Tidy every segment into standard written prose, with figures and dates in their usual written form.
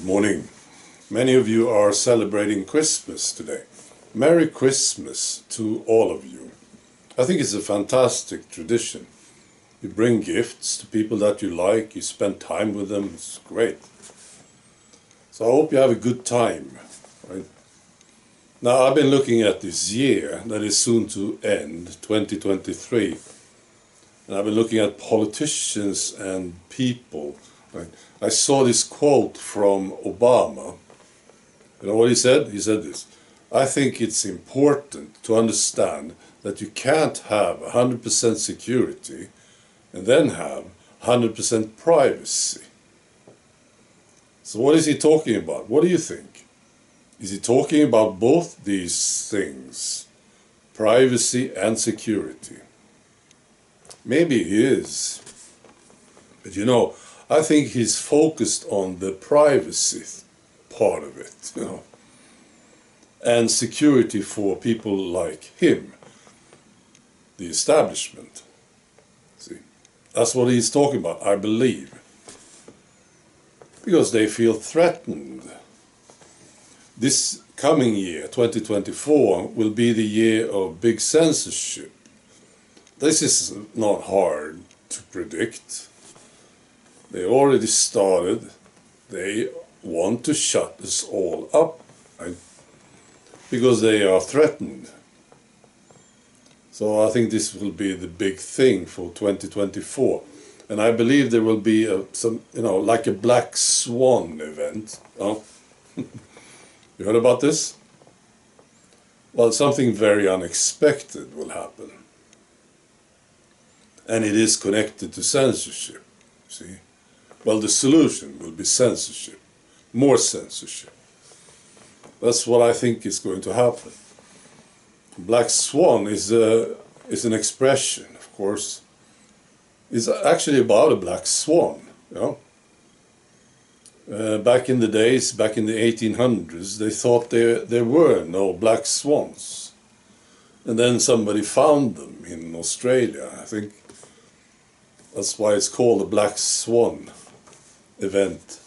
Good morning. Many of you are celebrating Christmas today. Merry Christmas to all of you. I think it's a fantastic tradition. You bring gifts to people that you like, you spend time with them, it's great. So I hope you have a good time. Right? Now I've been looking at this year that is soon to end, 2023. And I've been looking at politicians and people. Right? I saw this quote from Obama. You know what he said? He said this: I think it's important to understand that you can't have 100% security and then have 100% privacy. So what is he talking about? What do you think? Is he talking about both these things, privacy and security? Maybe he is. But you know, I think he's focused on the privacy part of it, you know, and security for people like him, the establishment. See, that's what he's talking about, I believe, because they feel threatened. This coming year, 2024, will be the year of big censorship. This is not hard to predict. They already started. They want to shut us all up, right? Because they are threatened. So I think this will be the big thing for 2024. And I believe there will be some, you know, like a black swan event. Oh. You heard about this? Well, something very unexpected will happen. And it is connected to censorship, see? Well, the solution will be censorship, more censorship. That's what I think is going to happen. Black swan is an expression, of course. It's actually about a black swan, you know? Back in the days, back in the 1800s, they thought there were no black swans. And then somebody found them in Australia, I think. That's why it's called a black swan event.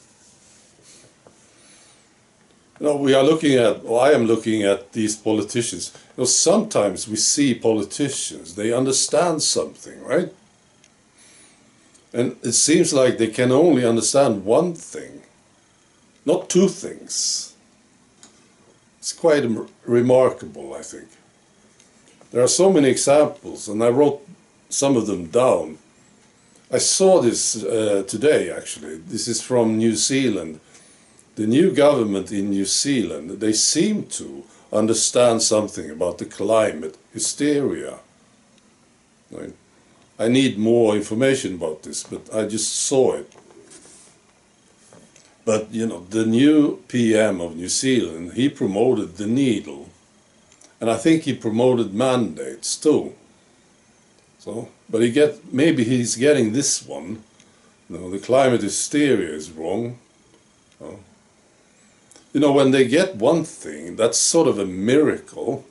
You know, we are looking at, or I am looking at these politicians. You know, sometimes we see politicians, they understand something, right? And it seems like they can only understand one thing, not two things. It's quite remarkable, I think. There are so many examples, and I wrote some of them down. I saw this today, actually. This is from New Zealand. The new government in New Zealand, they seem to understand something about the climate hysteria. Right? I need more information about this, but I just saw it. But, you know, the new PM of New Zealand, he promoted the needle. And I think he promoted mandates too. So, but maybe he's getting this one. You know, the climate hysteria is wrong. You know, when they get one thing, that's sort of a miracle.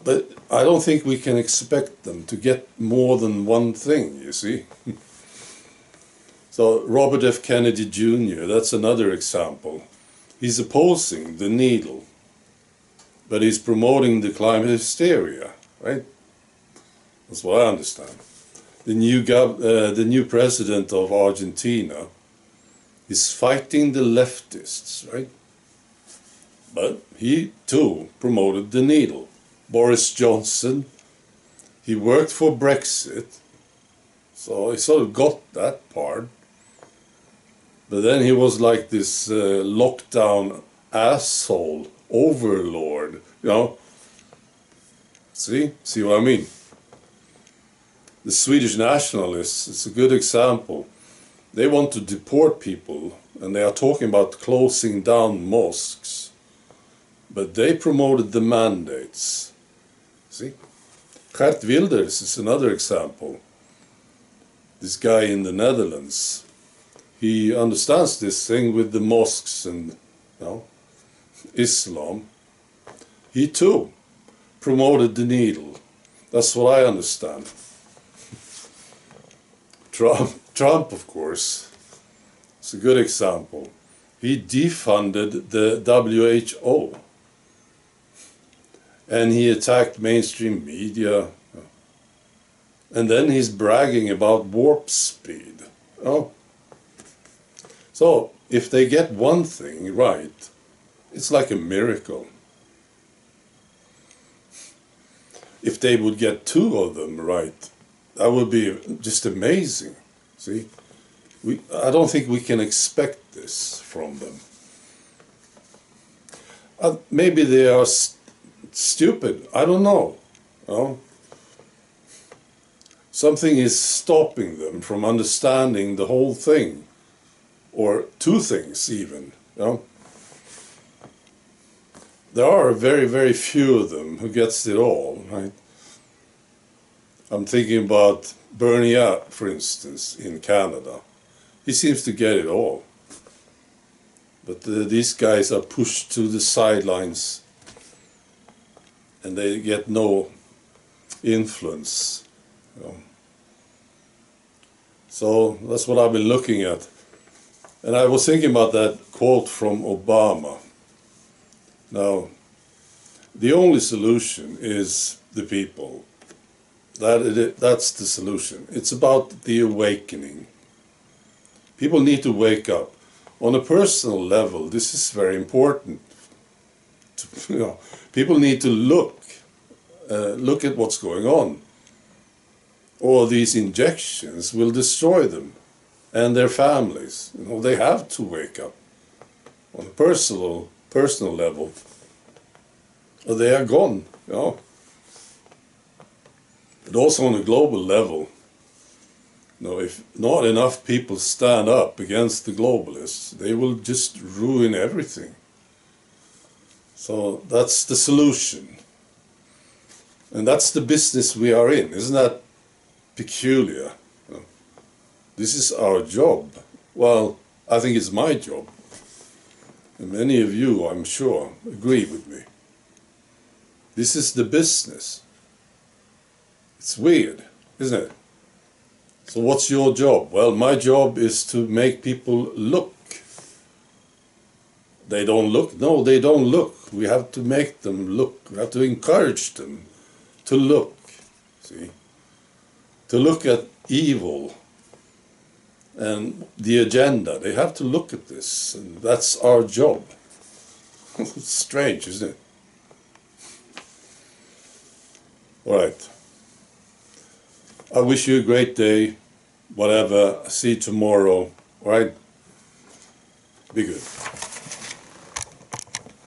But I don't think we can expect them to get more than one thing, you see. So Robert F. Kennedy Jr., that's another example. He's opposing the needle, but he's promoting the climate hysteria, right? That's what I understand. The new president of Argentina is fighting the leftists, right? But he too promoted the needle. Boris Johnson, he worked for Brexit, so he sort of got that part. But then he was like this lockdown asshole overlord, you know. See what I mean? The Swedish nationalists, it's a good example. They want to deport people, and they are talking about closing down mosques. But they promoted the mandates. See? Geert Wilders is another example. This guy in the Netherlands, he understands this thing with the mosques and, you know, Islam. He too promoted the needle. That's what I understand. Trump, of course, It's a good example. He defunded the WHO and he attacked mainstream media. And then he's bragging about warp speed. Oh. So if they get one thing right, it's like a miracle. If they would get two of them right, that would be just amazing. See? I don't think we can expect this from them. Maybe they are stupid. I don't know. Something is stopping them from understanding the whole thing, or two things even. There are very, very few of them who gets it all, right? I'm thinking about Valter Art, for instance, in Canada. He seems to get it all. But these guys are pushed to the sidelines and they get no influence. So that's what I've been looking at. And I was thinking about that quote from Obama. Now, the only solution is the people. That's the solution. It's about the awakening. People need to wake up. On a personal level, this is very important. People need to look at what's going on. All these injections will destroy them and their families. They have to wake up on a personal level, or they are gone. But also on a global level, if not enough people stand up against the globalists, they will just ruin everything. So that's the solution. And that's the business we are in. Isn't that peculiar? This is our job. Well, I think it's my job. And many of you, I'm sure, agree with me. This is the business. It's weird, isn't it? So what's your job? Well, my job is to make people look. They don't look? No, they don't look. We have to make them look. We have to encourage them to look. See? To look at evil and the agenda. They have to look at this, and that's our job. It's strange, isn't it? All right. I wish you a great day. Whatever. See you tomorrow. All right? Be good.